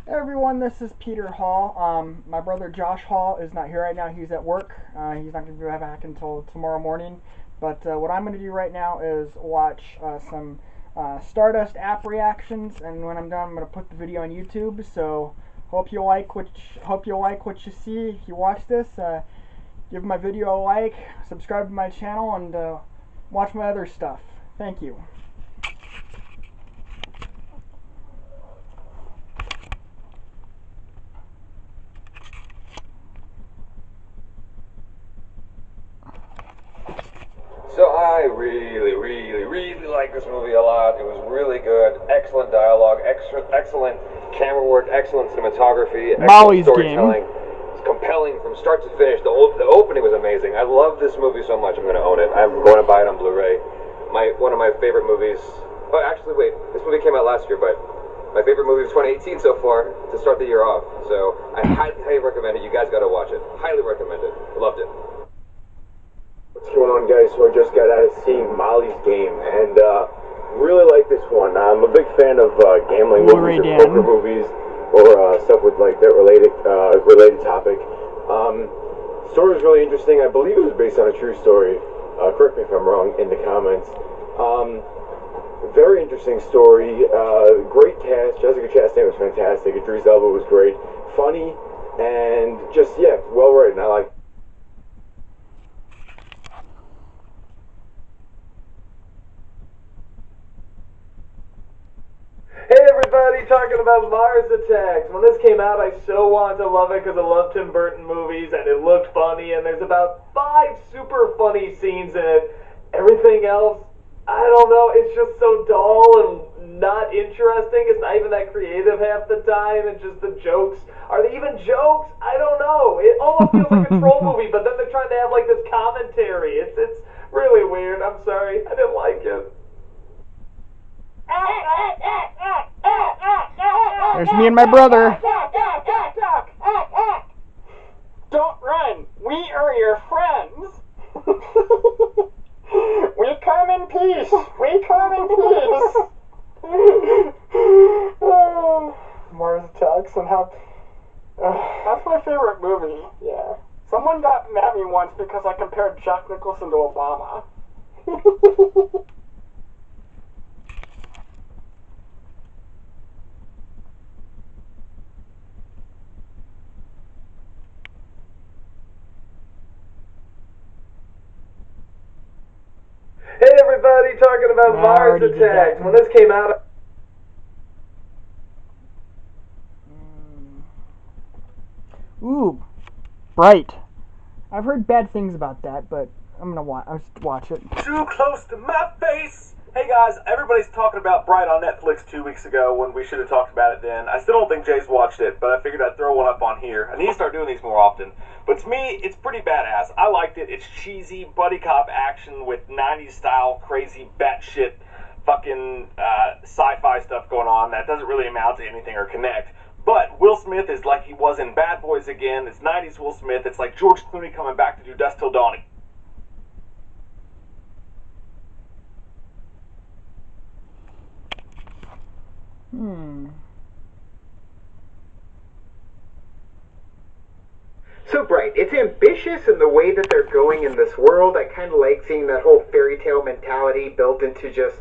Hey everyone, this is Peter Hall. My brother Josh Hall is not here right now. He's at work. He's not going to be back until tomorrow morning. But what I'm going to do right now is watch some StarDust app reactions, and when I'm done, I'm going to put the video on YouTube. So hope you like what you see. If you watch this, give my video a like, subscribe to my channel, and watch my other stuff. Thank you. So I really like this movie a lot. It was really good. Excellent dialogue, excellent camera work, excellent cinematography, excellent storytelling. It's compelling from start to finish. The opening was amazing. I love this movie so much. I'm going to own it. I'm going to buy it on Blu-ray. One of my favorite movies. Oh, actually, wait. This movie came out last year, but my favorite movie of 2018 so far to start the year off. So I highly recommend it. You guys got to watch it. Highly recommend it. Loved it. What's going on, guys? So I just got out of seeing Molly's Game, and really like this one. I'm a big fan of gambling movies or poker movies, or stuff with like that related topic. Story was really interesting. I believe it was based on a true story. Correct me if I'm wrong in the comments. Very interesting story. Great cast. Jessica Chastain was fantastic. Idris Elba was great. Funny, and just well written. I like. Hey everybody, talking about Mars Attacks. When this came out, I so wanted to love it because I love Tim Burton movies and it looked funny, and there's about 5 super funny scenes in it. Everything else, I don't know, it's just so dull and not interesting. It's not even that creative half the time, and just the jokes. Are they even jokes? I don't know. It almost feels like a troll movie, but then they're trying to have like this commentary. It's really weird. I'm sorry. I didn't like it. There's me and my brother. Don't run. We are your friends. We come in peace. We come in peace. Mars Attacks and how... that's my favorite movie. Yeah. Someone got mad at me once because I compared Jack Nicholson to Obama. Hey everybody, talking about Mars Attacks. When this came out... Ooh, Bright. I've heard bad things about that, but I'm gonna watch it. Too close to my face! Hey guys, everybody's talking about Bright on Netflix 2 weeks ago when we should have talked about it then. I still don't think Jay's watched it, but I figured I'd throw one up on here. I need to start doing these more often. But to me, it's pretty badass. I liked it. It's cheesy, buddy cop action with 90s style, crazy, batshit, fucking sci-fi stuff going on that doesn't really amount to anything or connect. But Will Smith is like he was in Bad Boys again. It's 90s Will Smith. It's like George Clooney coming back to do Dusk Till Dawn. So Bright, it's ambitious in the way that they're going in this world. I kind of like seeing that whole fairy tale mentality built into just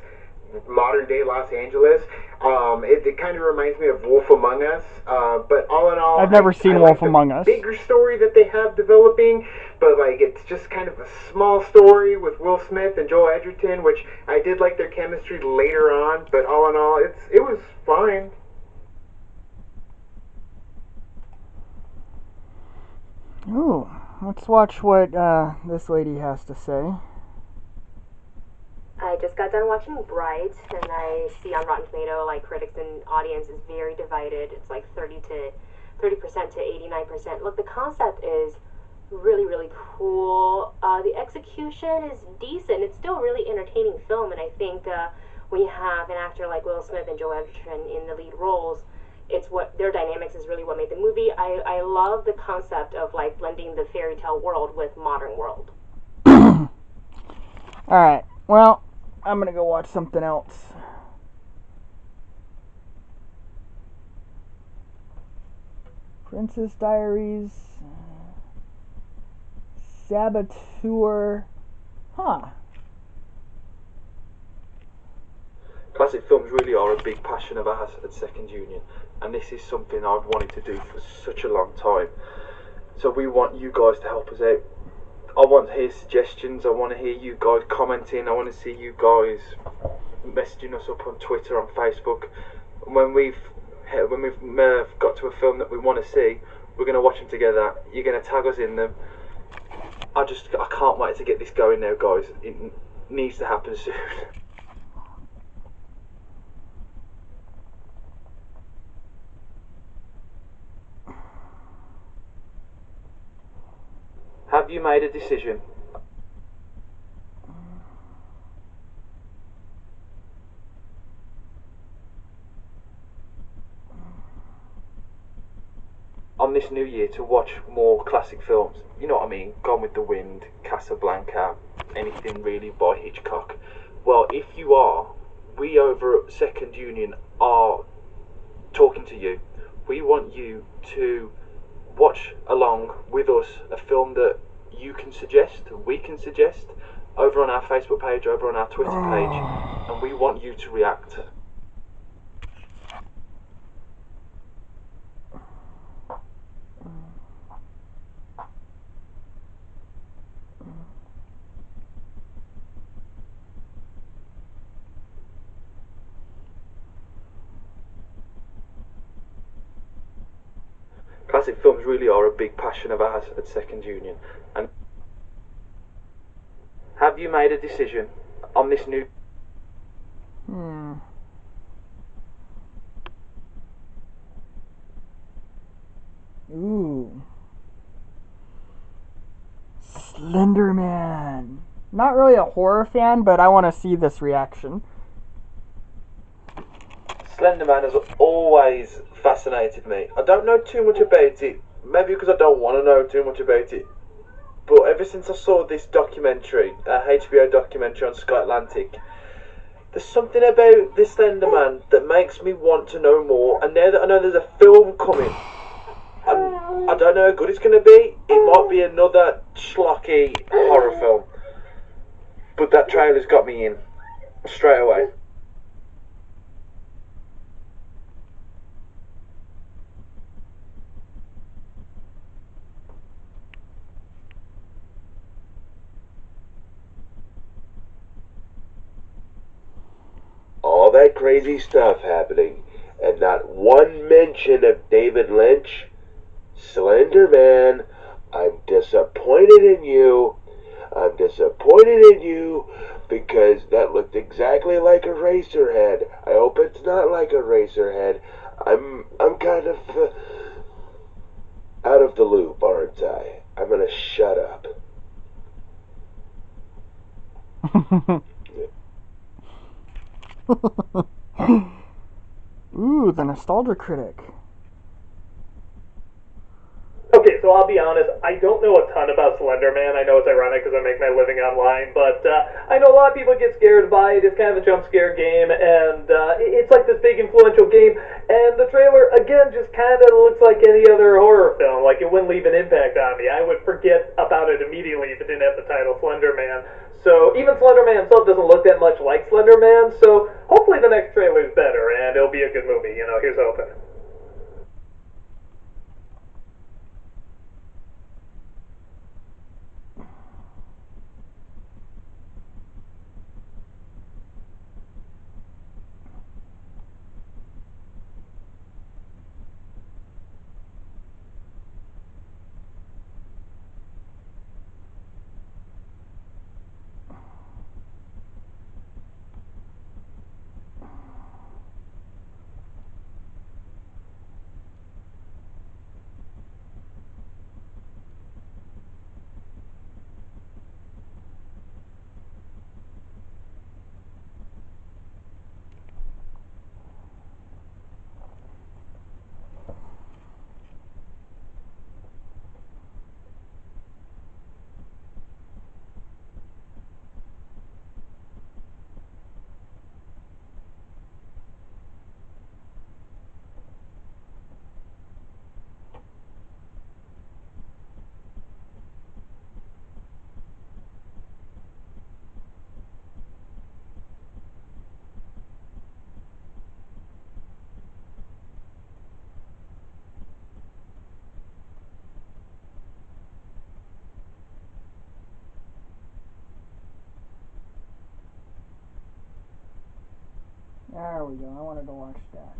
modern day Los Angeles. It kind of reminds me of Wolf Among Us, but all in all, I've never seen Wolf Among Us. Bigger story that they have developing, but like it's just kind of a small story with Will Smith and Joel Edgerton, which I did like their chemistry later on. But all in all, it was fine. Ooh, let's watch what this lady has to say. I just got done watching Bright, and I see on Rotten Tomato, like, critics and audience is very divided. It's like 30% to 89%. Look, the concept is really cool. The execution is decent. It's still a really entertaining film, and I think when you have an actor like Will Smith and Joel Edgerton in the lead roles, it's what their dynamics is really what made the movie. I love the concept of like blending the fairy tale world with modern world. Alright, well, I'm gonna go watch something else. Princess Diaries, Saboteur, huh. Classic films really are a big passion of ours at Second Union, and this is something I've wanted to do for such a long time. So we want you guys to help us out. I want to hear suggestions, I want to hear you guys commenting, I want to see you guys messaging us up on Twitter, on Facebook. When we've got to a film that we want to see, we're going to watch them together. You're going to tag us in them. I can't wait to get this going now, guys. It needs to happen soon. Have you made a decision? On this new year to watch more classic films, you know what I mean, Gone with the Wind, Casablanca, anything really by Hitchcock. Well, if you are, we over at Second Union are talking to you. We want you to watch along with us a film that you can suggest, we can suggest, over on our Facebook page, over on our Twitter page, and we want you to react. Classic films really are a big passion of ours at Second Union. And have you made a decision on this new... Ooh. Slender Man. Not really a horror fan, but I want to see this reaction. Slender Man has always fascinated me. I don't know too much about it, maybe because I don't want to know too much about it. But ever since I saw this documentary, a HBO documentary on Sky Atlantic, there's something about this Slender Man that makes me want to know more. And now that I know there's a film coming, I don't know how good it's going to be. It might be another schlocky horror film. But that trailer's got me in straight away. All that crazy stuff happening, and not one mention of David Lynch. Slender Man, I'm disappointed in you. I'm disappointed in you because that looked exactly like a Eraserhead. I hope it's not like a Eraserhead. I'm kind of out of the loop, aren't I? I'm gonna shut up. Ooh, the Nostalgia Critic. Okay, so I'll be honest, I don't know a ton about Slender Man. I know it's ironic because I make my living online, but I know a lot of people get scared by it. It's kind of a jump scare game, and it's like this big influential game, and the trailer, again, just kind of looks like any other horror film. Like, it wouldn't leave an impact on me. I would forget about it immediately if it didn't have the title Slender Man. So even Slender Man himself doesn't look that much like Slender Man, so hopefully the next trailer is better, and it'll be a good movie. You know, here's hoping. There we go. I wanted to watch that.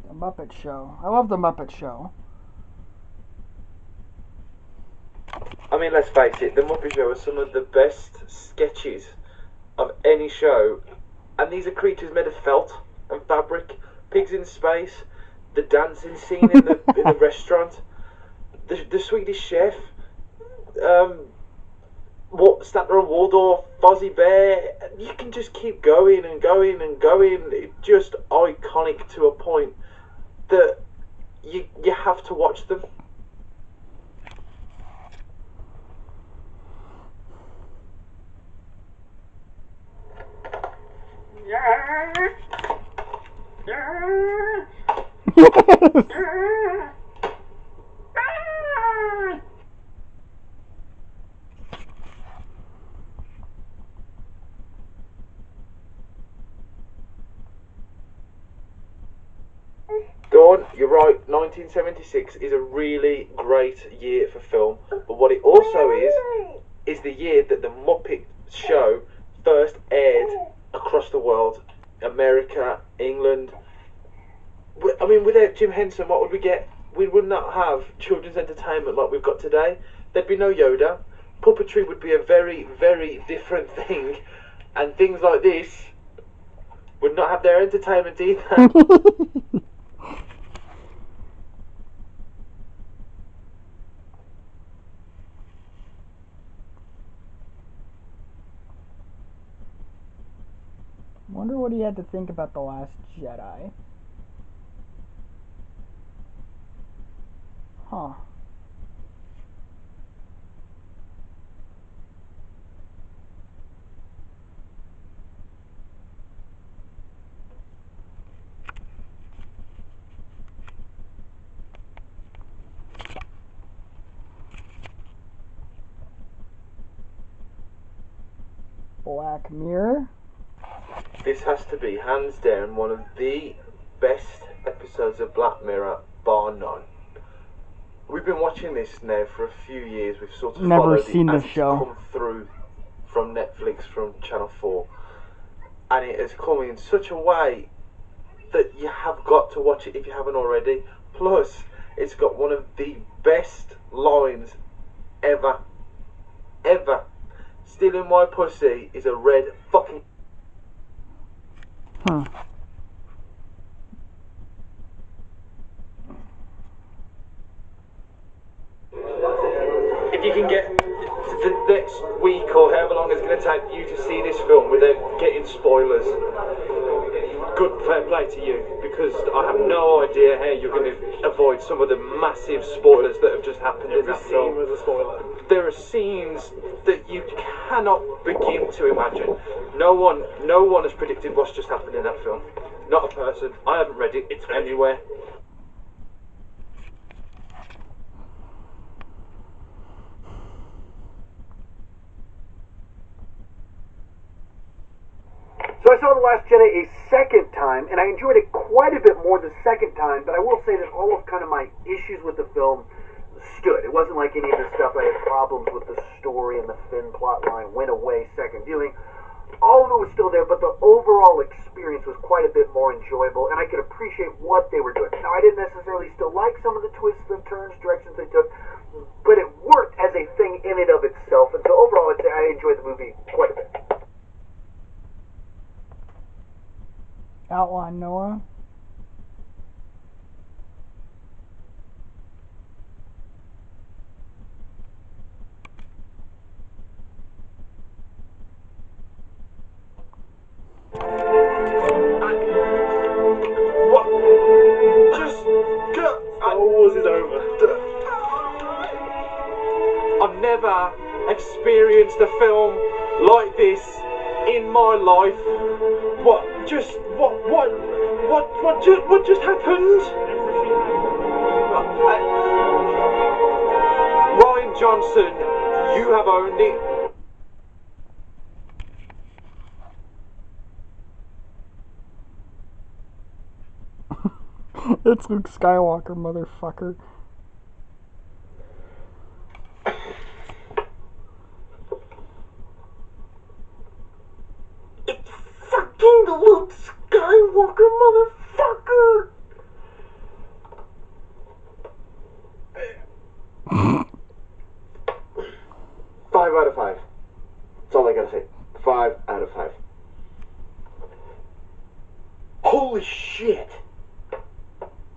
The Muppet Show. I love The Muppet Show. I mean, let's face it, The Muppet Show is some of the best sketches of any show. And these are creatures made of felt and fabric. Pigs in space. The dancing scene in the restaurant. The Swedish Chef. Statler and Waldorf. Fozzie Bear. You can just keep going and going and going. It's just iconic to a point that you have to watch them. Dawn, you're right, 1976 is a really great year for film, but what it also is the year that the Muppet Show first aired across the world. America, England. I mean, without Jim Henson, what would we get? We would not have children's entertainment like we've got today. There'd be no Yoda. Puppetry would be a very, very different thing, and things like this would not have their entertainment either. Wonder what he had to think about The Last Jedi. Huh. Black Mirror. This has to be, hands down, one of the best episodes of Black Mirror, bar none. We've been watching this now for a few years. We've sort of Never followed seen it as the it's show. come through from Netflix, from Channel 4. And it has come in such a way that you have got to watch it if you haven't already. Plus, it's got one of the best lines ever. Ever. Stealing my pussy is a red fucking... Huh. If you can get the next week or however long it's going to take you to see this film without getting spoilers, good, fair play to you, because I have no idea how you're going to avoid some of the massive spoilers that have just happened in that film. Every scene was a spoiler. There are scenes that you cannot begin to imagine. No one has predicted what's just happened in that film. Not a person. I haven't read it. It's anywhere. So I saw The Last Jedi a second time, and I enjoyed it quite a bit more the second time, but I will say that all of kind of my issues with the film stood. It wasn't like any of the stuff I had problems with the story and the Finn plot line went away second viewing. All of it was still there, but the overall experience was quite a bit more enjoyable, and I could appreciate what they were doing. Now, I didn't necessarily still like some of the twists and turns, directions they took, but it worked as a thing in and of itself, and so overall I'd say I enjoyed the movie quite a bit. Outlaw Noah. What? Just go. Star Wars is over. I've never experienced a film like this in my life. What just happened? Ryan Johnson, you have owned it. It's Luke Skywalker, motherfucker. It's fucking Luke Skywalker, motherfucker! 5 out of 5. That's all I gotta say. 5 out of 5. Holy shit!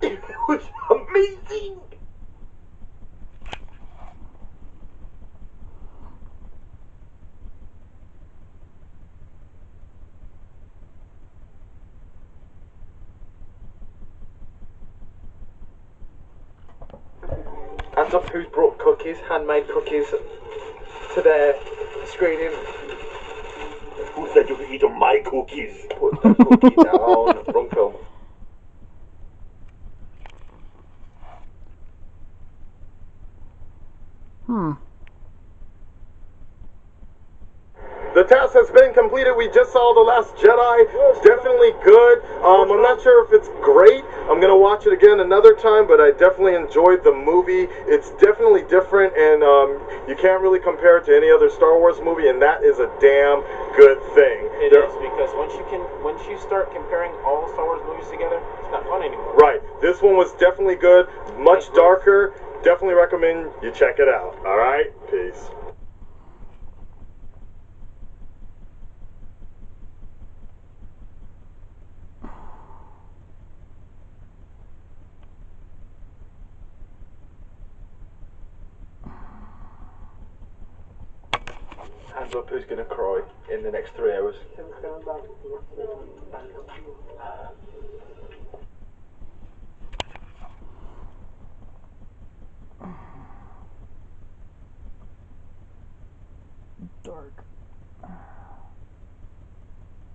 It was amazing! Hands up who's brought cookies, handmade cookies, to their screening. Who said you could eat on my cookies? Put the cookie down. Wrong film. The task has been completed. We just saw The Last Jedi. Definitely good. I'm not sure if it's great. I'm going to watch it again another time, but I definitely enjoyed the movie. It's definitely different, and you can't really compare it to any other Star Wars movie, and that is a damn good thing. It is, because once you start comparing all Star Wars movies together, it's not fun anymore. Right. This one was definitely good. Much darker. Definitely recommend you check it out. All right? Peace. Hands up who's gonna cry in the next 3 hours. Dark.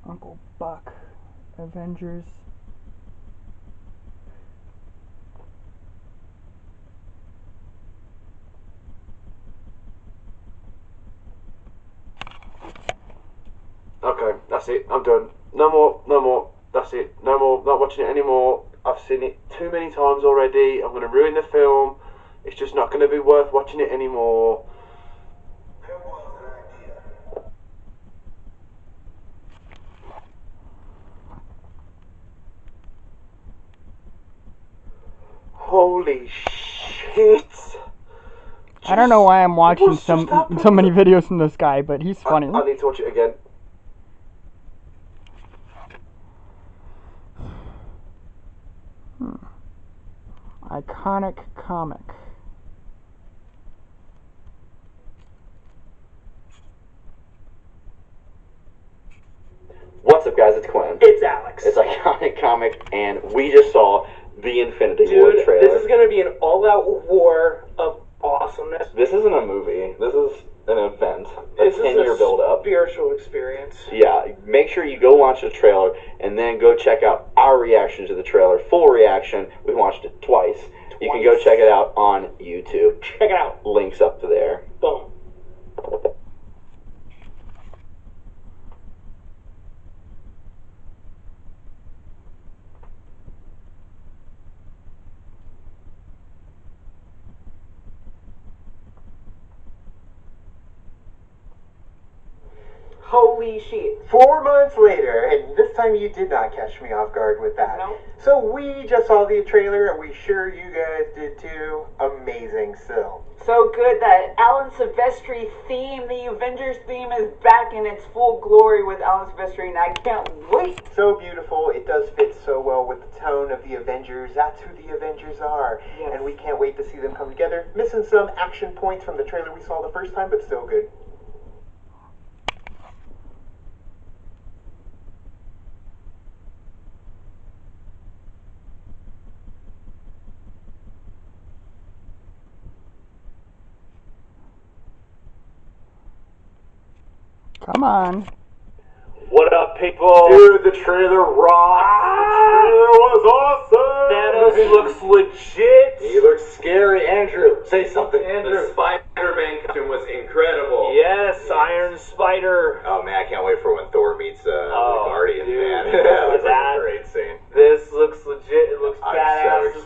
Uncle Buck. Avengers. Okay, that's it. I'm done. No more, no more. That's it. No more. Not watching it anymore. I've seen it too many times already. I'm going to ruin the film. It's just not going to be worth watching it anymore. Holy shit. I don't know why I'm watching so many videos from this guy, but he's funny. I need to watch it again. Iconic comic. What's up, guys? It's Quinn. It's Alex. It's Iconic Comic, and we just saw the Infinity War trailer. This is going to be an all-out war of awesomeness. This isn't a movie. This is an event. A 10-year build-up. Spiritual experience. Yeah, make sure you go watch the trailer, and then go check out our reaction to the trailer. Full reaction. We watched it twice. You can go check it out on YouTube. Check it out. Links up to there. Boom. Holy shit. 4 months later, and this time you did not catch me off guard with that. No. So we just saw the trailer, and we sure you guys did too. Amazing still. So good that Alan Silvestri theme, the Avengers theme, is back in its full glory with Alan Silvestri, and I can't wait. So beautiful. It does fit so well with the tone of the Avengers. That's who the Avengers are. Yes. And we can't wait to see them come together. Missing some action points from the trailer we saw the first time, but still good. Come on. What up, people? Dude, the trailer rocks. The trailer was awesome. Thanos looks legit. He looks scary. Andrew, say something. The Spider-Man costume was incredible. Yes, Iron Spider. Oh man, I can't wait for when Thor meets the Guardians, dude. man. That looks like That- a great scene. This looks legit. It looks I'm badass. so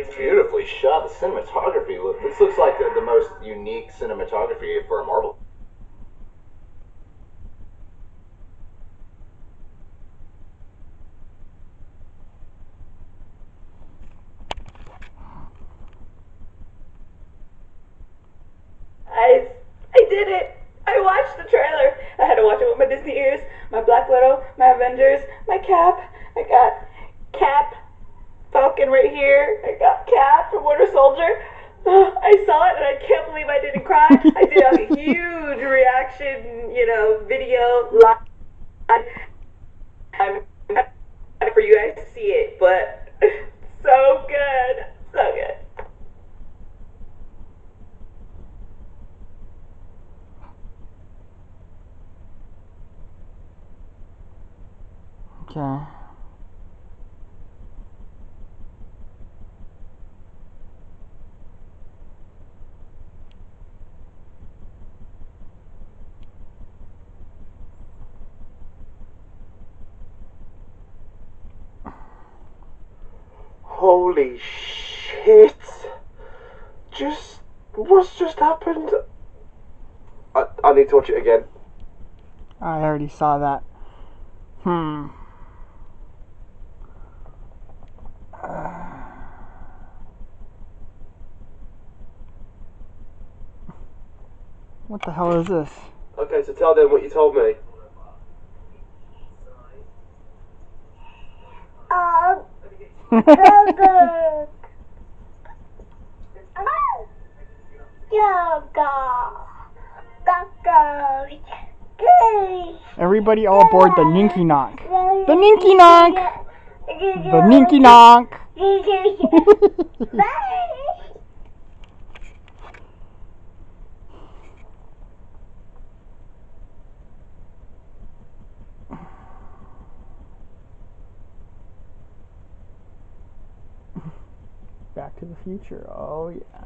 crazy. Beautifully shot. The cinematography. This looks like the most unique cinematography for a Marvel. I did it! I watched the trailer. I had to watch it with my Disney ears, my Black Widow, my Avengers, my Cap. I got Cap, Falcon right here. I got Cap from Winter Soldier. I saw it and I can't believe I didn't cry. I did a huge reaction, video live. I'm for you guys to see it, but so good. So good. Okay. Holy shit! What's just happened? I need to watch it again. I already saw that. What the hell is this? Okay, so tell them what you told me. Everybody all aboard the Ninky Knock. The Ninky Knock! The Ninky Knock! Back to the Future. Oh yeah.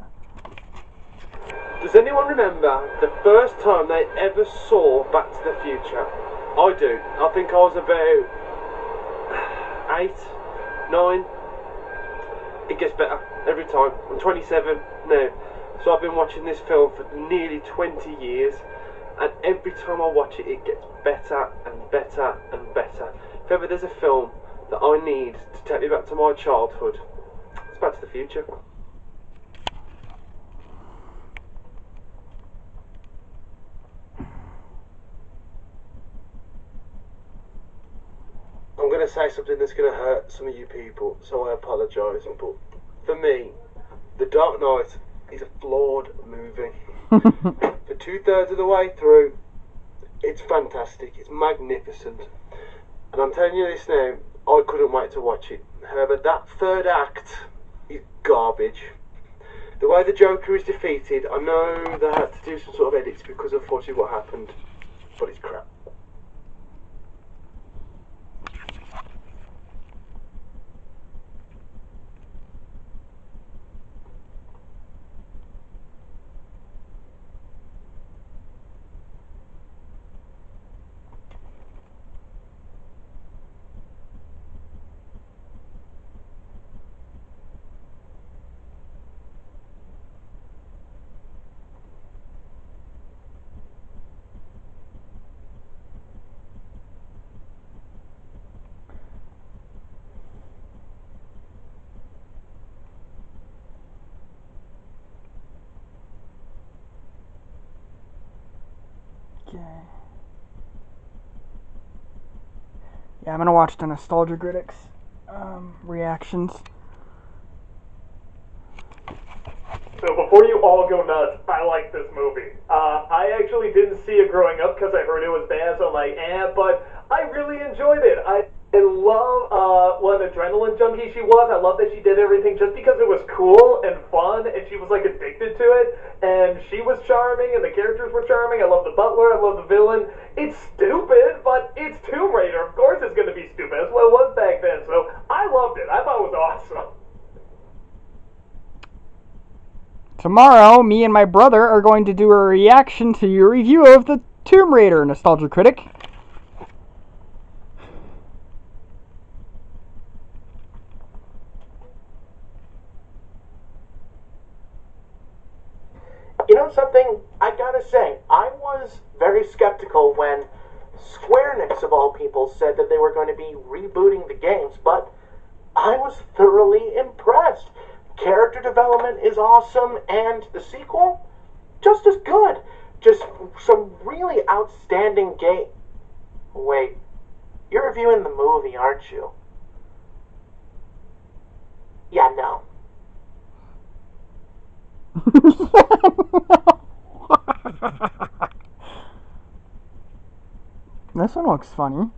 Does anyone remember the first time they ever saw Back to the Future? I do. I think I was about 8, 9. It gets better every time. I'm 27 now, so I've been watching this film for nearly 20 years, and every time I watch it, it gets better and better and better. If ever there's a film that I need to take me back to my childhood, it's Back to the Future. I'm going to say something that's going to hurt some of you people, so I apologise, but for me, The Dark Knight is a flawed movie. For 2/3 of the way through, it's fantastic, it's magnificent, and I'm telling you this now, I couldn't wait to watch it. However, that third act is garbage. The way the Joker is defeated, I know they had to do some sort of edits because of unfortunately what happened, but it's crap. Yeah, I'm gonna watch the Nostalgia Critics reactions. So before you all go nuts, I like this movie. I actually didn't see it growing up because I heard it was bad, so I'm like, but I really enjoyed it. I love what an adrenaline junkie she was. I love that she did everything just because it was cool and fun, and she was like addicted to it. And she was charming, and the characters were charming. I love the butler. I love the villain. It's stupid, but it's Tomb Raider. Of course, it's going to be stupid. That's what it was back then. So I loved it. I thought it was awesome. Tomorrow, me and my brother are going to do a reaction to your review of the Tomb Raider, Nostalgia Critic. know something, I gotta say, I was very skeptical when Square Enix, of all people, said that they were going to be rebooting the games, but I was thoroughly impressed. Character development is awesome, and the sequel, just as good. Just some really outstanding game. Wait, you're reviewing the movie, aren't you? Yeah, no. This one looks funny.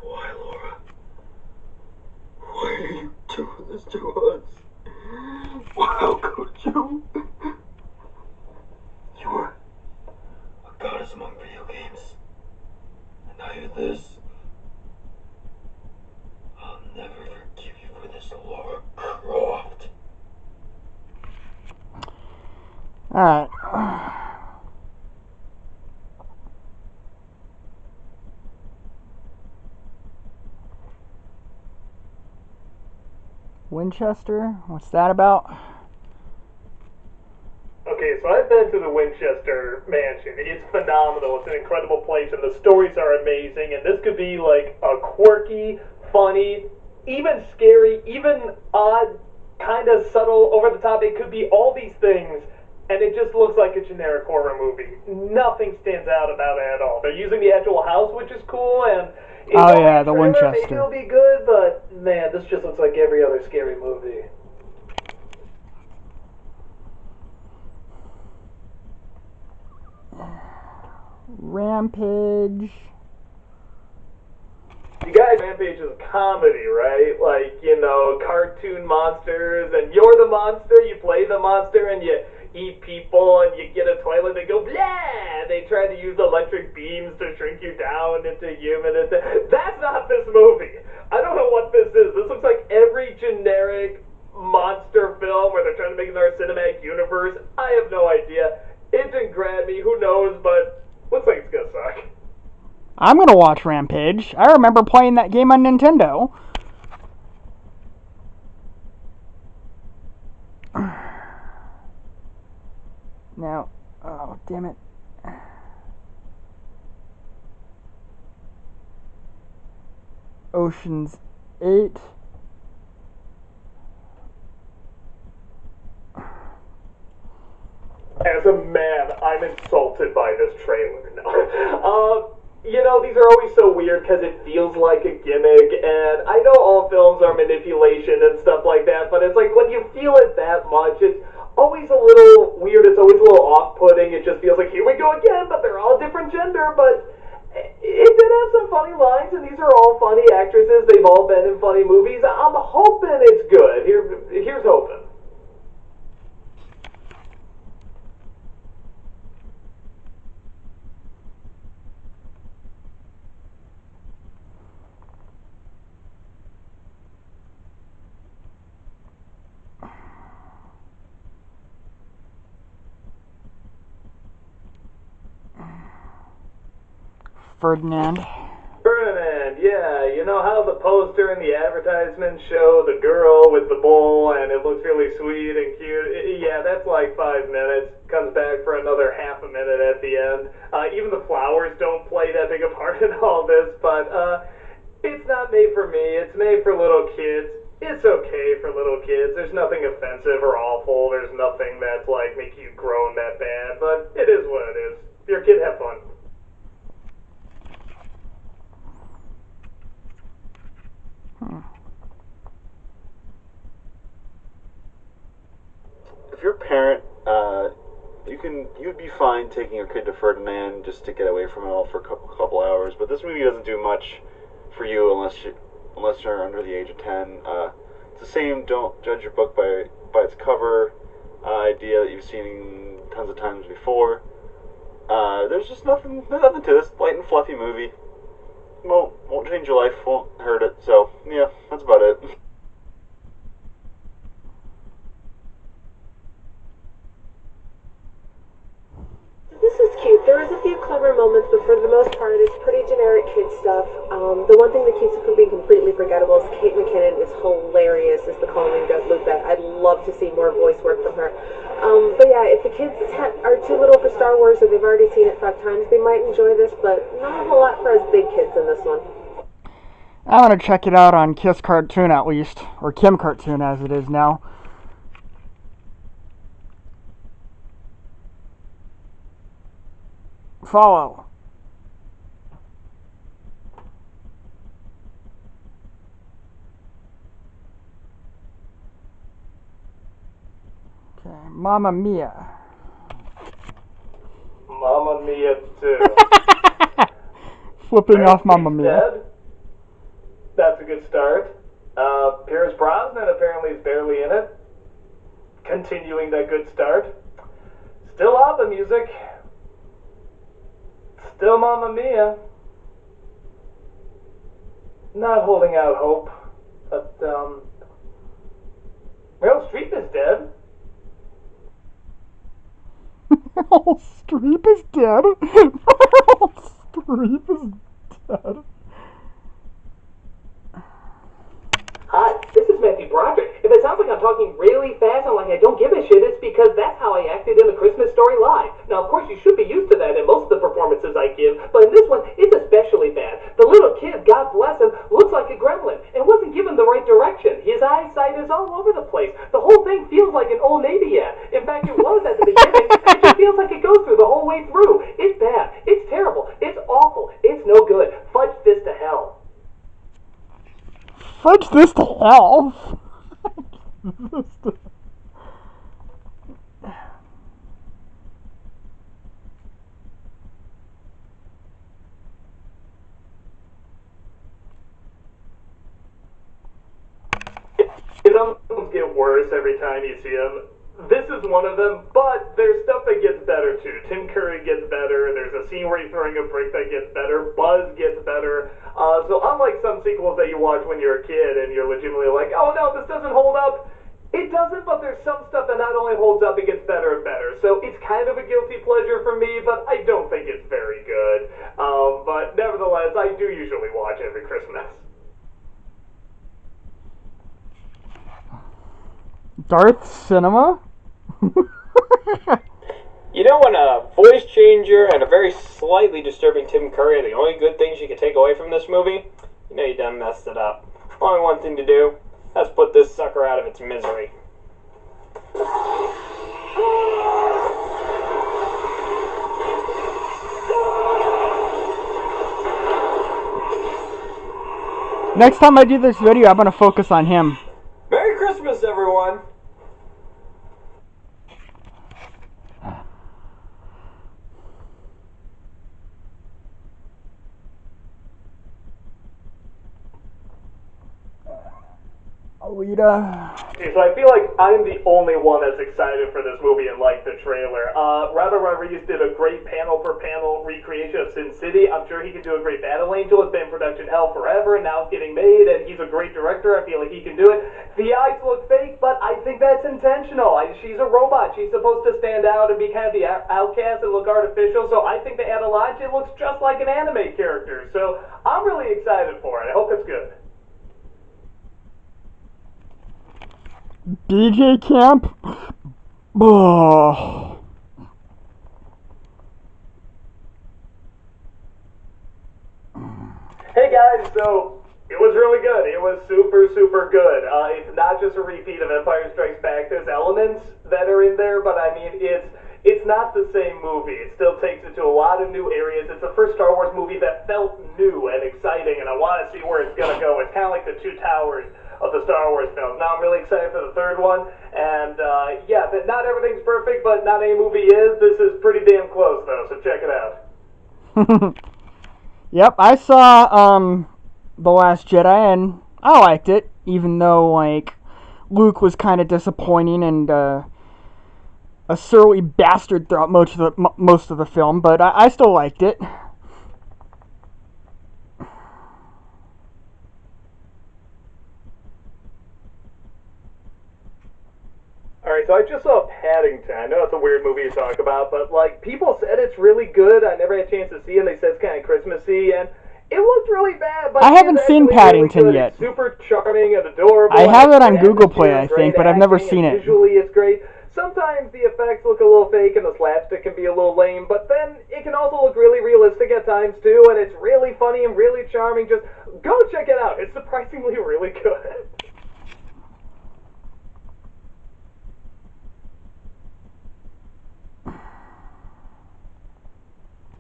Why, Laura? Why are you doing this to us? How could you? You were a goddess among video games. And now you're this. I'll never forgive you for this, Laura Croft. Alright. Winchester? What's that about? Okay, so I've been to the Winchester Mansion. It's phenomenal. It's an incredible place, and the stories are amazing. And this could be like a quirky, funny, even scary, even odd, kind of subtle, over the top. It could be all these things, and it just looks like a generic horror movie. Nothing stands out about it at all. They're using the actual house, which is cool, and oh yeah, the maybe Winchester. it'll be good, but man, this just looks like every other scary movie. Rampage. You guys, Rampage is comedy, right? Like, you know, cartoon monsters, and you're the monster, you play the monster, and you eat people, and you get a toilet, they go, blah! They try to use electric beams to shrink you down into human. That's not this movie. I don't know what this is. This looks like every generic monster film where they're trying to make it in our cinematic universe. I have no idea. It didn't grab me, who knows, but looks like it's gonna suck. I'm gonna watch Rampage. I remember playing that game on Nintendo. Now, oh damn it. Ocean's 8. As a man, I'm insulted by this trailer now. You know, these are always so weird because it feels like a gimmick, and I know all films are manipulation and stuff like that, but it's like when you feel it that much, it's always a little weird, it's always a little off-putting. It just feels like, here we go again, but they're all different gender, but it did have some funny lines, and these are all funny actresses. They've all been in funny movies. I'm hoping it's good. Here's hoping. Ferdinand, yeah, you know how the poster and the advertisement show the girl with the bowl and it looks really sweet and cute? Yeah, that's like 5 minutes. Comes back for another half a minute at the end. Even the flowers don't play that big a part in all this, but it's not made for me. It's made for little kids. It's okay for little kids. There's nothing offensive or awful. There's nothing that's like make you groan that bad, but it is what it is. Your kid, have fun. If you're a parent, you'd be fine taking your kid to Ferdinand just to get away from it all for a couple hours. But this movie doesn't do much for you unless you're under the age of 10. It's the same. Don't judge your book by its cover idea that you've seen tons of times before. There's just nothing. There's nothing to this light and fluffy movie. Won't change your life. Won't hurt it. So yeah, that's about it. This is cute. There is a few clever moments, but for the most part, it's pretty generic kid stuff. The one thing that keeps it from being completely forgettable is Kate McKinnon is hilarious as the Colleen Lupet. I'd love to see more already seen it 5 times, they might enjoy this, but not a whole lot for us big kids in this one. I want to check it out on Kiss Cartoon at least, or Kim Cartoon as it is now. Follow. Okay, Mamma Mia. Mamma Mia 2. Flipping off Mamma Mia. Dead. That's a good start. Pierce Brosnan apparently is barely in it. Continuing that good start. Still ABBA music. Still Mamma Mia. Not holding out hope. But, Meryl Streep is dead. Meryl Streep is dead? Meryl Streep is dead. Hi, this is Matthew Broderick. If it sounds like I'm talking really fast and like I don't give a shit, it's because that's how I acted in The Christmas Story Live. Now, of course, you should be used to that in most of the performances I give, but in this one, it's especially bad. The little kid, God bless him, looks like a gremlin and wasn't given the right direction. His eyesight is all over the place. The whole thing feels like an Old Navy ad. In fact, it was at the beginning. It just feels like it goes through the whole way through. It's bad. It's terrible. It's awful. It's no good. Fudge this to hell. Fudge this to hell. It almost get worse every time you see him. This is one of them, but there's stuff that gets better too. Tim Curry gets better, there's a scene where he's throwing a brick that gets better, Buzz gets better. So unlike some sequels that you watch when you're a kid and you're legitimately like, oh no, this doesn't hold up, it doesn't, but there's some stuff that not only holds up, it gets better and better. So it's kind of a guilty pleasure for me, but I don't think it's very good. But nevertheless, I do usually watch every Christmas. Darth Cinema? You know when a voice changer and a very slightly disturbing Tim Curry are the only good things you can take away from this movie? You know you done messed it up. Only one thing to do. Let's put this sucker out of its misery. Next time I do this video, I'm going to focus on him. Merry Christmas, everyone! Alita. Okay, so I feel like I'm the only one that's excited for this movie and liked the trailer. Robert Rodriguez did a great panel-for-panel recreation of Sin City. I'm sure he could do a great Battle Angel. It's been in production hell forever, and now it's getting made, and he's a great director. I feel like he can do it. The eyes look fake, but I think that's intentional. She's a robot. She's supposed to stand out and be kind of the outcast and look artificial, so I think they add a lot. She looks just like an anime character, so I'm really excited for it. I hope it's good. DJ Camp? Oh. Hey guys, so it was really good. It was super, super good. It's not just a repeat of Empire Strikes Back. There's elements that are in there, but I mean, it's not the same movie. It still takes it to a lot of new areas. It's the first Star Wars movie that felt new and exciting, and I want to see where it's going to go. It's kind of like the Two Towers of the Star Wars films. Now I'm really excited for the third one, and yeah, but not everything's perfect, but not any movie is. This is pretty damn close, though, so check it out. Yep, I saw The Last Jedi, and I liked it, even though, like, Luke was kind of disappointing and a surly bastard throughout most of the film, but I still liked it. Alright, so I just saw Paddington. I know it's a weird movie to talk about, but, like, people said it's really good. I never had a chance to see it, and they said it's kind of Christmassy, and it looked really bad, but I haven't seen Paddington really yet. It's super charming and adorable. I have it on Google Play, I think, but I've never seen it. Visually, it's great. sometimes the effects look a little fake and the slapstick can be a little lame, but then it can also look really realistic at times too, and it's really funny and really charming. Just go check it out. It's surprisingly really good.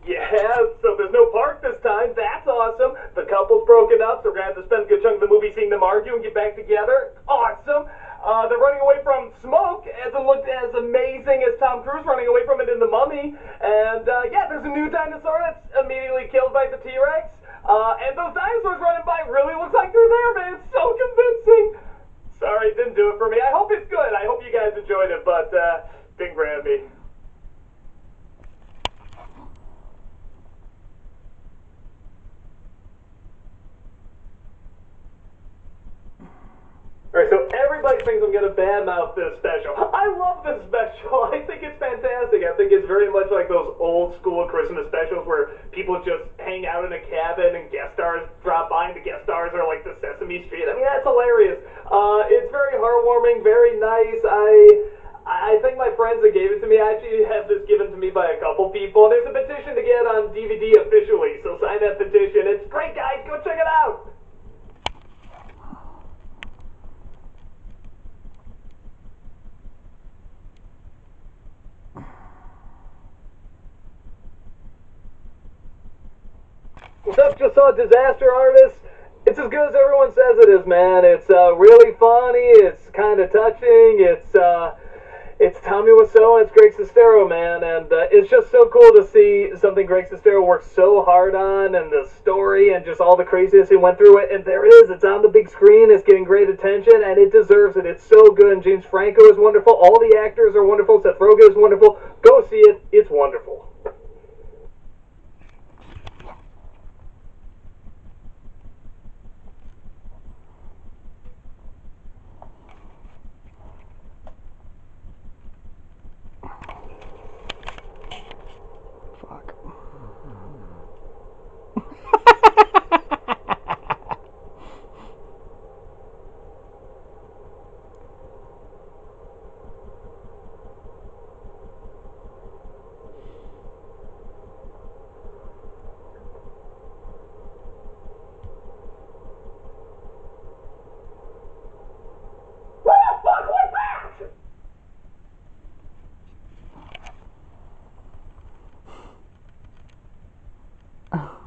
Yeah, so there's no park this time. That's awesome. The couple's broken up, so we're going to have to spend a good chunk of the movie seeing them argue and get back together. Awesome. They're running away from smoke, as it looked as amazing as Tom Cruise running away from it in The Mummy. And, yeah, there's a new dinosaur that's immediately killed by the T-Rex. And those dinosaurs running by really looks like they're there, man. It's so convincing. Sorry, it didn't do it for me. I hope it's good. I hope you guys enjoyed it, but, didn't grab me. Alright, so everybody thinks I'm going to badmouth this special. I love this special. I think it's fantastic. I think it's very much like those old school Christmas specials where people just hang out in a cabin and guest stars drop by, and the guest stars are like the Sesame Street. I mean, that's hilarious. It's very heartwarming, very nice. I think my friends that gave it to me actually have this given to me by a couple people. And there's a petition to get on DVD officially, so sign that petition. It's great, guys. Go check it out. What's up, just saw Disaster Artist? It's as good as everyone says it is, man. It's really funny, it's kind of touching, it's Tommy Wiseau and it's Greg Sestero, man, and it's just so cool to see something Greg Sestero worked so hard on, and the story, and just all the craziness he went through it, and there it is, it's on the big screen, it's getting great attention, and it deserves it. It's so good, and James Franco is wonderful, all the actors are wonderful, Seth Rogen is wonderful. Go see it, it's wonderful.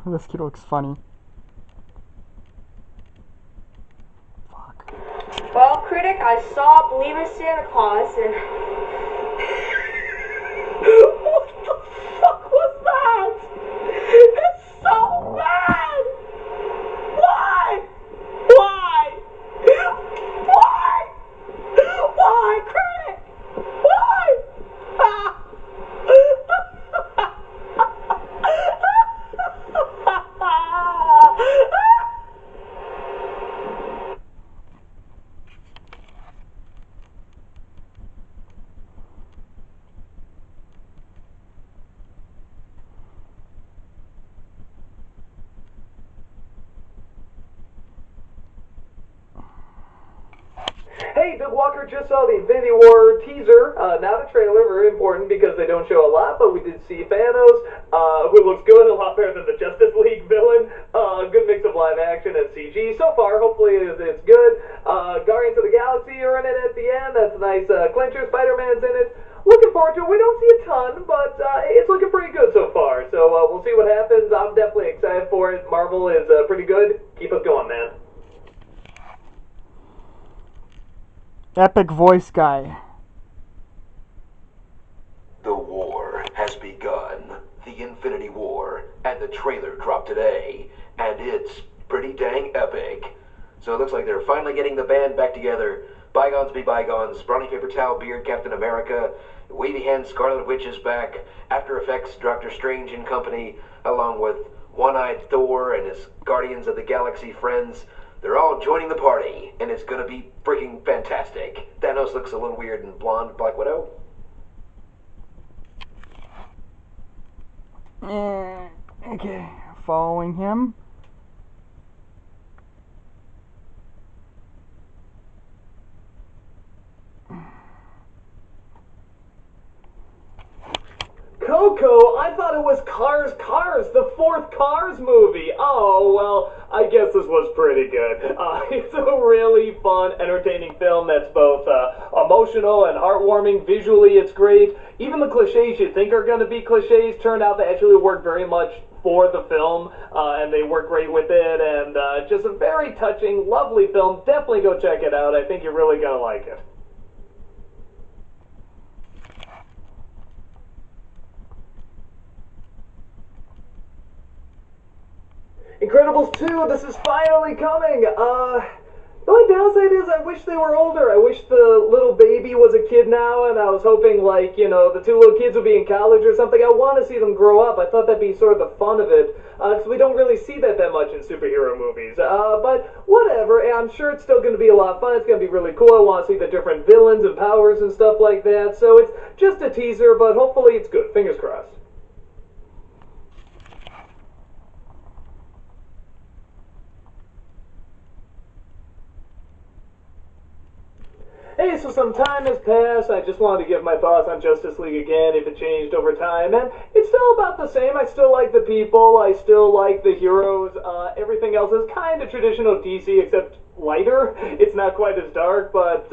This kid looks funny. Well, critic, I saw Believe in Santa Claus and... What the fuck was that? It's so bad! Why? Why? Why? Why, critic? Why? Hey, Doug Walker just saw the Infinity War teaser, not a trailer, very important because they don't show a lot, but we did see Thanos, who looks good, a lot better than the Justice League villain, good mix of live action and CG. So far, hopefully it's good. Guardians of the Galaxy are in it at the end, that's a nice clincher, Spider-Man's in it. Looking forward to it. We don't see a ton, but it's looking pretty good so far, so we'll see what happens. I'm definitely excited for it. Marvel is pretty good. Keep us going, man. Epic voice guy. The war has begun. The Infinity War. And the trailer dropped today. And it's pretty dang epic. So it looks like they're finally getting the band back together. Bygones be bygones. Brawny paper towel beard Captain America. Wavy hand Scarlet Witch is back. After Effects Doctor Strange and company. Along with One-Eyed Thor and his Guardians of the Galaxy friends. They're all joining the party, and it's gonna be freaking fantastic. Thanos looks a little weird in blonde Black Widow. Okay, following him. Coco, I thought it was Cars, the fourth Cars movie. Oh, well, I guess this was pretty good. It's a really fun, entertaining film that's both emotional and heartwarming. Visually, it's great. Even the cliches you think are going to be cliches turned out to actually work very much for the film, and they work great with it, and just a very touching, lovely film. Definitely go check it out. I think you're really going to like it. Incredibles 2, this is finally coming! The only downside is I wish they were older. I wish the little baby was a kid now, and I was hoping, like, you know, the two little kids would be in college or something. I want to see them grow up. I thought that'd be sort of the fun of it, because we don't really see that much in superhero movies. But whatever, I'm sure it's still going to be a lot of fun. It's going to be really cool. I want to see the different villains and powers and stuff like that. So it's just a teaser, but hopefully it's good. Fingers crossed. Hey, so some time has passed. I just wanted to give my thoughts on Justice League again, if it changed over time, and it's still about the same. I still like the people, I still like the heroes. Everything else is kind of traditional DC, except lighter. It's not quite as dark, but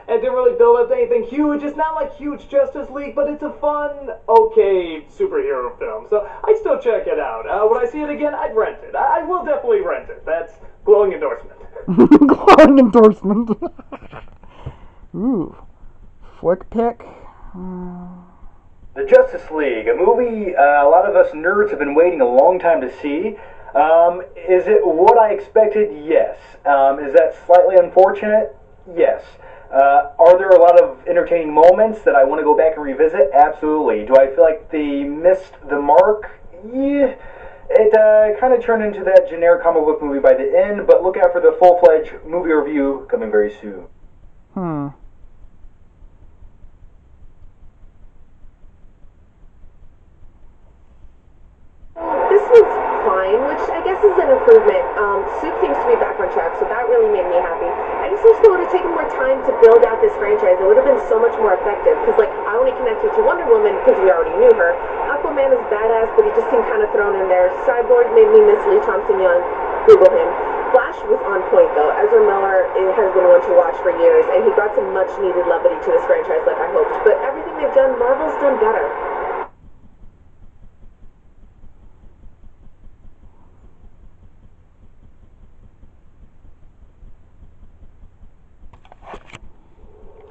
it didn't really build up to anything huge. It's not like huge Justice League, but it's a fun, okay superhero film, so I'd still check it out. Would I see it again? I'd rent it. I will definitely rent it. That's glowing endorsement. Glowing endorsement. Ooh, flick pick. The Justice League, a movie a lot of us nerds have been waiting a long time to see. Is it what I expected? Yes. Is that slightly unfortunate? Yes. Are there a lot of entertaining moments that I want to go back and revisit? Absolutely. Do I feel like they missed the mark? Yeah. It kind of turned into that generic comic book movie by the end, but look out for the full-fledged movie review coming very soon. This was fine, which I guess is an improvement. Soup seems to be back on track, so that really made me happy. I just wish they would have taken more time to build out this franchise. It would have been so much more effective, because, like, I only connected to Wonder Woman because we already knew her. Aquaman is badass, but he just seemed kind of thrown in there. Cyborg made me miss Lee Thompson-Young. Google him. Flash was on point, though. Ezra Miller has been one to watch for years, and he brought some much-needed levity to this franchise like I hoped. But everything they've done, Marvel's done better.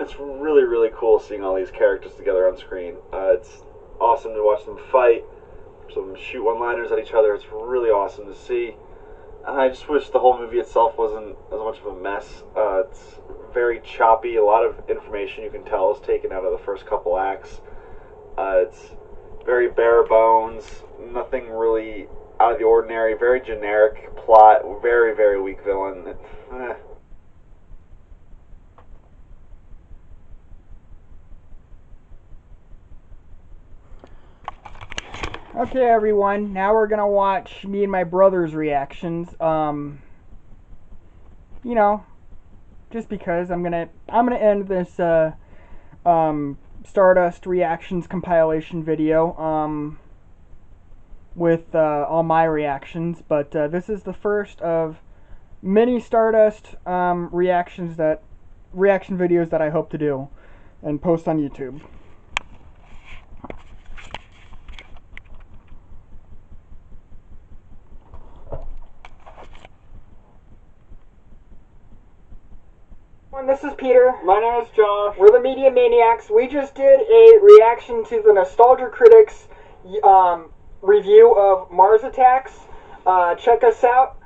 It's really, really cool seeing all these characters together on screen. It's awesome to watch them fight, some shoot one-liners at each other. It's really awesome to see. And I just wish the whole movie itself wasn't as much of a mess. It's very choppy. A lot of information you can tell is taken out of the first couple acts. It's very bare bones. Nothing really out of the ordinary. Very generic plot. Very, very weak villain. Okay, everyone, now we're gonna watch me and my brother's reactions. You know, just because I'm gonna end this StarDust Reactions compilation video with all my reactions, but this is the first of many StarDust reaction videos that I hope to do and post on YouTube. This is Peter. My name is Josh. We're the Media Maniacs. We just did a reaction to the Nostalgia Critics review of Mars Attacks. Check us out.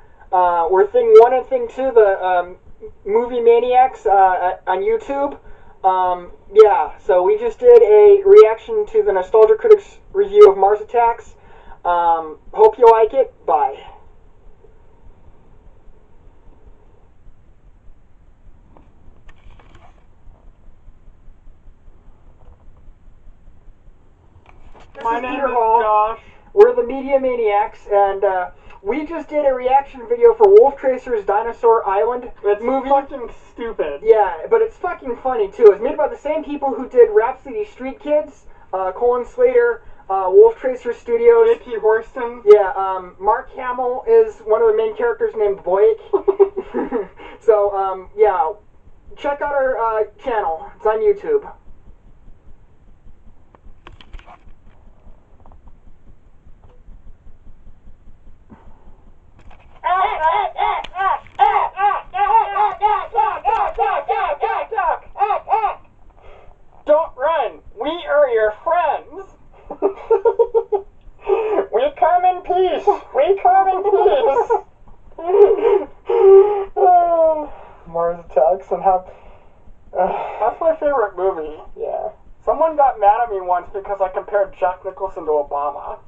We're Thing 1 and Thing 2, the Movie Maniacs on YouTube. Yeah, so we just did a reaction to the Nostalgia Critics review of Mars Attacks. Hope you like it. Bye. My name is Josh. We're the Media Maniacs, and we just did a reaction video for Wolf Tracer's Dinosaur Island movie. It's fucking stupid. Yeah, but it's fucking funny, too. It's made by the same people who did Rhapsody Street Kids, Colin Slater, Wolf Tracer Studios. J.P. Horston. Yeah, Mark Hamill is one of the main characters named Blake. So, yeah, check out our channel. It's on YouTube. Don't run. We are your friends. We come in peace. We come in peace. Mars Attacks and how... that's my favorite movie. Yeah. Someone got mad at me once because I compared Jack Nicholson to Obama.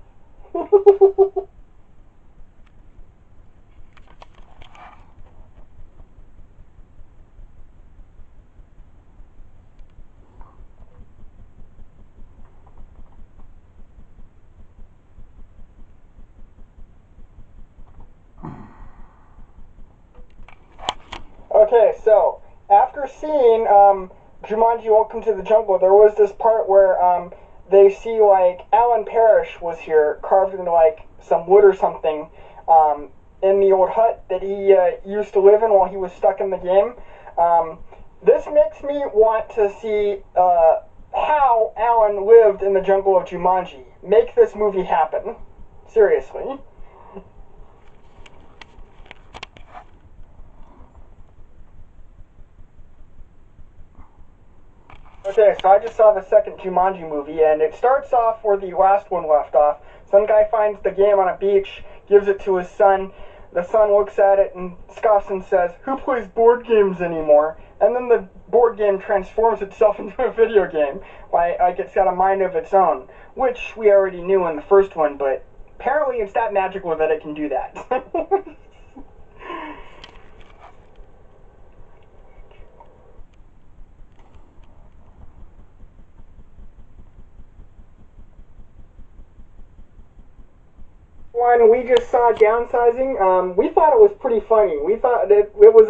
Okay, so after seeing Jumanji: Welcome to the Jungle, there was this part where they see like Alan Parrish was here carved into like some wood or something in the old hut that he used to live in while he was stuck in the game. This makes me want to see how Alan lived in the jungle of Jumanji. Make this movie happen. Seriously. Okay, so I just saw the second Jumanji movie, and it starts off where the last one left off. Some guy finds the game on a beach, gives it to his son. The son looks at it and scoffs and says, "Who plays board games anymore?" And then the board game transforms itself into a video game. Like it's got a mind of its own, which we already knew in the first one, but apparently it's that magical that it can do that. One we just saw, Downsizing. We thought it was pretty funny. We thought it was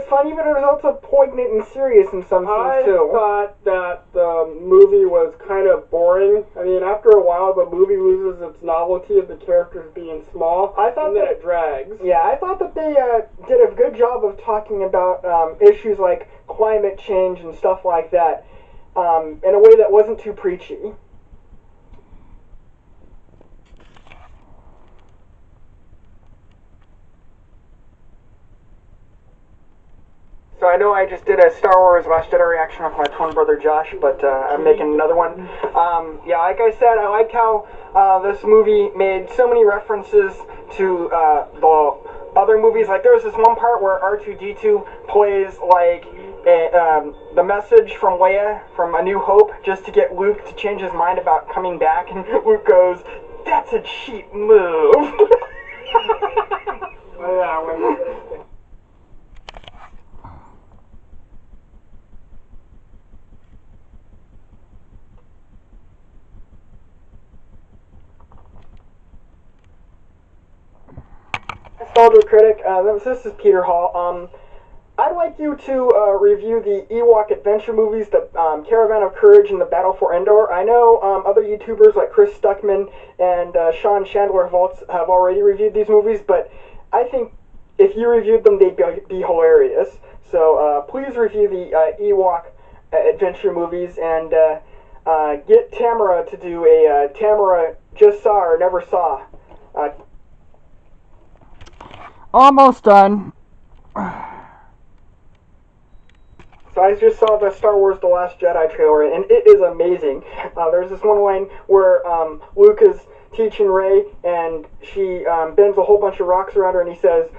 funny, but it was also poignant and serious in some scenes too. I thought that the movie was kind of boring. I mean, after a while, the movie loses its novelty of the characters being small. I thought that it drags. Yeah, I thought that they did a good job of talking about issues like climate change and stuff like that in a way that wasn't too preachy. So I know I just did a Star Wars Last Jedi reaction with my twin brother Josh, but I'm making another one. Yeah, like I said, I like how this movie made so many references to the other movies. Like there was this one part where R2-D2 plays like the message from Leia from A New Hope just to get Luke to change his mind about coming back, and Luke goes, "That's a cheap move." Nostalgia Critic, this is Peter Hall. I'd like you to review the Ewok adventure movies, the Caravan of Courage and the Battle for Endor. I know other YouTubers like Chris Stuckman and Sean Chandler have already reviewed these movies, but I think if you reviewed them, they'd be hilarious. So please review the Ewok adventure movies and get Tamara to do a Tamara just saw or never saw. Almost done. So I just saw the Star Wars The Last Jedi trailer, and it is amazing. There's this one line where Luke is teaching Rey, and she bends a whole bunch of rocks around her, and he says,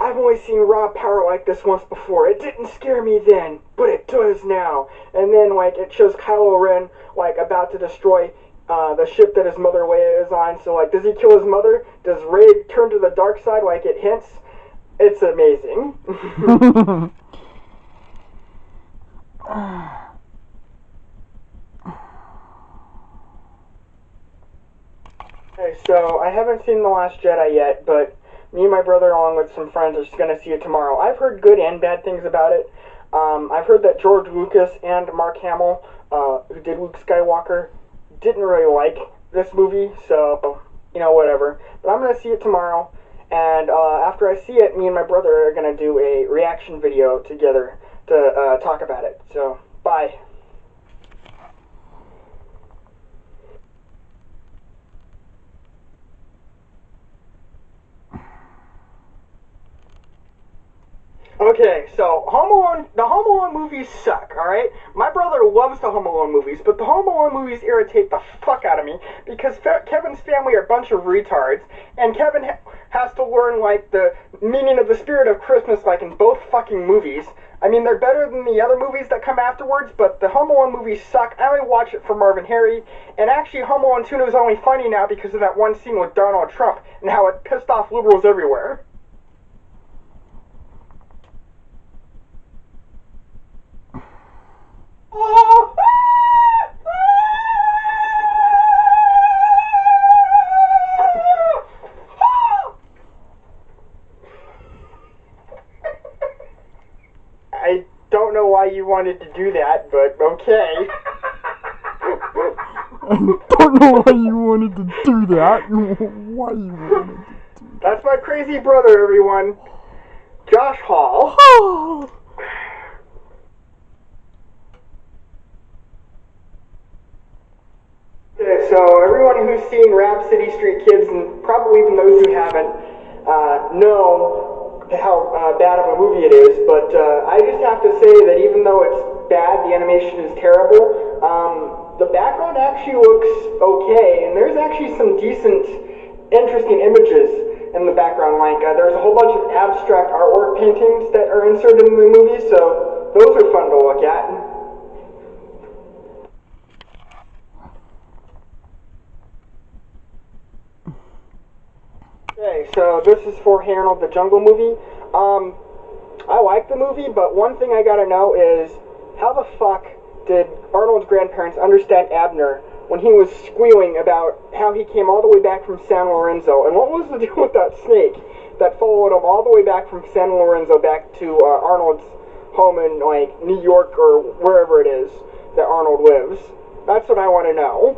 "I've only seen raw power like this once before. It didn't scare me then, but it does now." And then, like, it shows Kylo Ren, like, about to destroy the ship that his mother Leia is on. So, like, does he kill his mother? Does Rey turn to the dark side like it hints? It's amazing. Okay, so I haven't seen The Last Jedi yet, but me and my brother, along with some friends, are just going to see it tomorrow. I've heard good and bad things about it. I've heard that George Lucas and Mark Hamill, who did Luke Skywalker, didn't really like this movie, so, you know, whatever. But I'm going to see it tomorrow, and after I see it, me and my brother are going to do a reaction video together to talk about it. So, bye. Okay, so the Home Alone movies suck, alright? My brother loves the Home Alone movies, but the Home Alone movies irritate the fuck out of me because Kevin's family are a bunch of retards, and Kevin has to learn, like, the meaning of the spirit of Christmas, like, in both fucking movies. I mean, they're better than the other movies that come afterwards, but the Home Alone movies suck. I only watch it for Marvin Harry, and actually Home Alone 2 is only funny now because of that one scene with Donald Trump and how it pissed off liberals everywhere. I don't know why you wanted to do that, but okay. I don't know why you wanted to do that. Why you wanted to do that. That's my crazy brother, everyone. Josh Hall. Okay, so everyone who's seen Rhapsody Street Kids, and probably even those who haven't, know how bad of a movie it is, but I just have to say that even though it's bad, the animation is terrible, the background actually looks okay, and there's actually some decent, interesting images in the background. Like, there's a whole bunch of abstract artwork paintings that are inserted in the movie, so those are fun to look at. Okay, so this is for Harold the Jungle movie. I like the movie, but one thing I gotta know is, how the fuck did Arnold's grandparents understand Abner when he was squealing about how he came all the way back from San Lorenzo? And what was the deal with that snake that followed him all the way back from San Lorenzo back to Arnold's home in, like, New York or wherever it is that Arnold lives? That's what I want to know.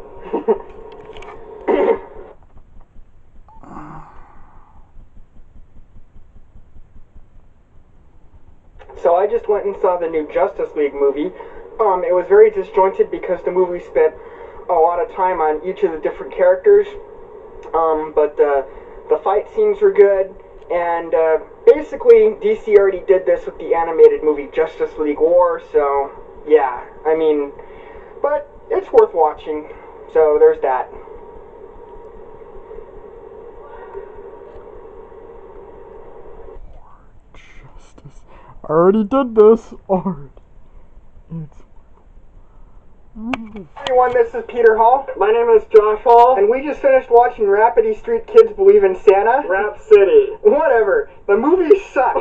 So I just went and saw the new Justice League movie. It was very disjointed because the movie spent a lot of time on each of the different characters. But the fight scenes were good, and basically DC already did this with the animated movie Justice League War, so yeah, I mean, but it's worth watching, so there's that. I already did this. Alright. Everyone, this is Peter Hall. My name is Josh Hall. And we just finished watching Rhapsody Street Kids Believe in Santa. Rap City. Whatever. The movie sucks.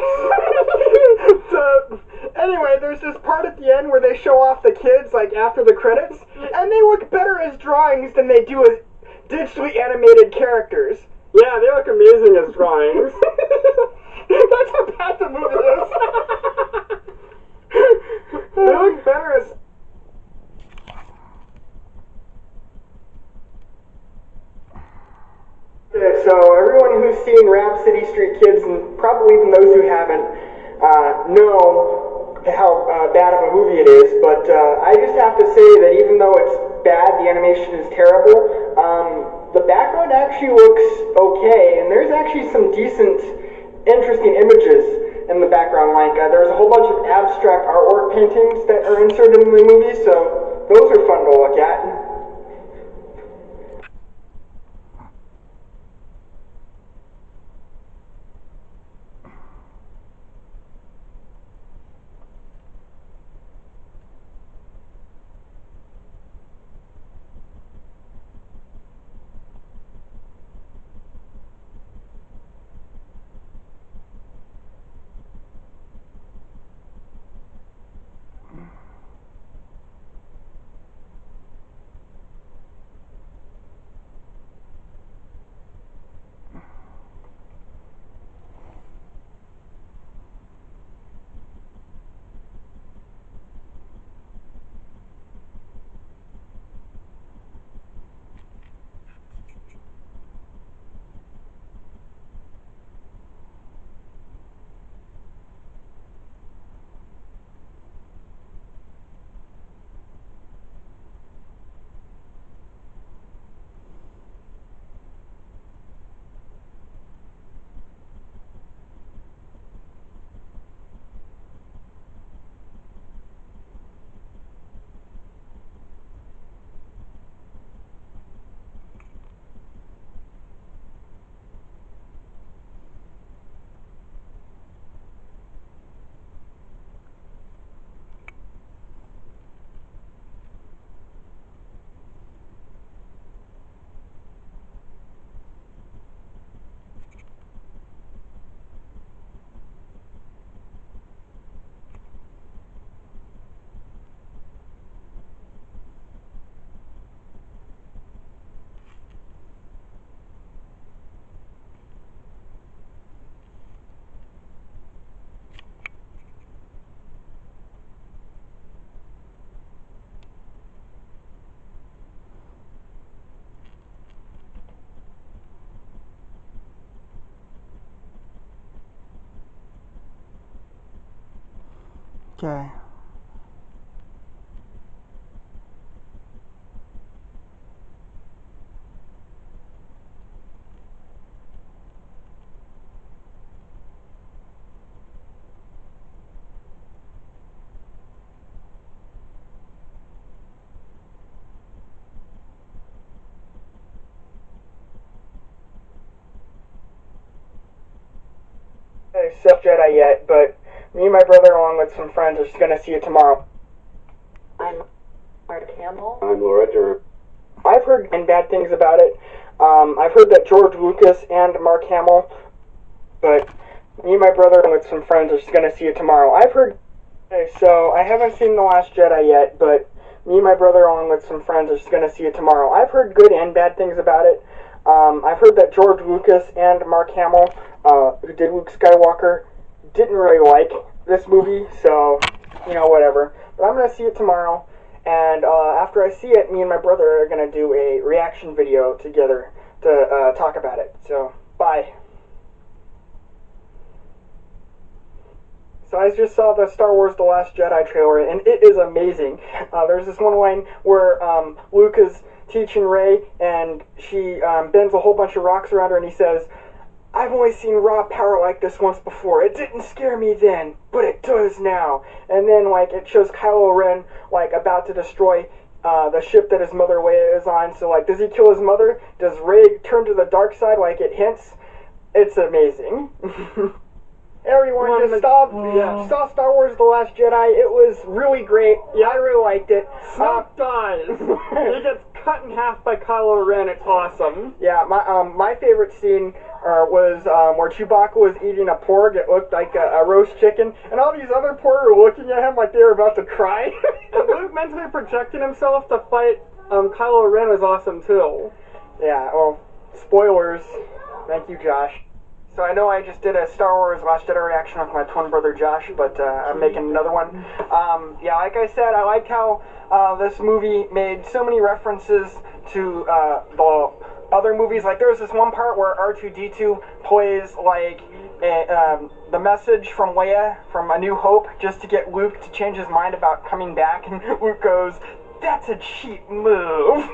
So, anyway, there's this part at the end where they show off the kids, like, after the credits, and they look better as drawings than they do as digitally animated characters. Yeah, they look amazing as drawings. That's how bad the movie is. They look better as... Okay, so everyone who's seen Rhapsody Street Kids, and probably even those who haven't, know how bad of a movie it is, but I just have to say that even though it's bad, the animation is terrible, the background actually looks okay, and there's actually some decent, interesting images in the background. Like, there's a whole bunch of abstract artwork paintings that are inserted in the movie, so those are fun to look at. Okay. Jedi yet, but me and my brother, along with some friends, are just gonna see it tomorrow. I'm Mark Hamill. I'm Loretta. I've heard and bad things about it. I've heard that George Lucas and Mark Hamill, but me and my brother, along with some friends, are just gonna see it tomorrow. I've heard. Okay, so I haven't seen The Last Jedi yet, but me and my brother, along with some friends, are just gonna see it tomorrow. I've heard good and bad things about it. I've heard that George Lucas and Mark Hamill, who did Luke Skywalker, didn't really like this movie, so, you know, whatever. But I'm going to see it tomorrow, and after I see it, me and my brother are going to do a reaction video together to talk about it. So, bye. So I just saw the Star Wars The Last Jedi trailer, and it is amazing. There's this one line where Luke is teaching Rey, and she bends a whole bunch of rocks around her, and he says, "I've only seen raw power like this once before. It didn't scare me then, but it does now." And then, like, it shows Kylo Ren, like, about to destroy the ship that his mother Leia is on. So, like, does he kill his mother? Does Rey turn to the dark side like it hints? It's amazing. Everyone just saw Star Wars The Last Jedi. It was really great. Yeah, I really liked it. Snoke dies. He gets cut in half by Kylo Ren. It's awesome. Yeah, my favorite scene was where Chewbacca was eating a porg. It looked like a roast chicken, and all these other porg were looking at him like they were about to cry. And Luke mentally projecting himself to fight Kylo Ren was awesome too. Yeah, well, spoilers. Thank you, Josh. So I know I just did a Star Wars Last Jedi reaction with my twin brother Josh, but I'm making another one. Yeah, like I said, I liked how this movie made so many references to the other movies. Like, there was this one part where R2-D2 plays like the message from Leia from A New Hope just to get Luke to change his mind about coming back, and Luke goes, "That's a cheap move."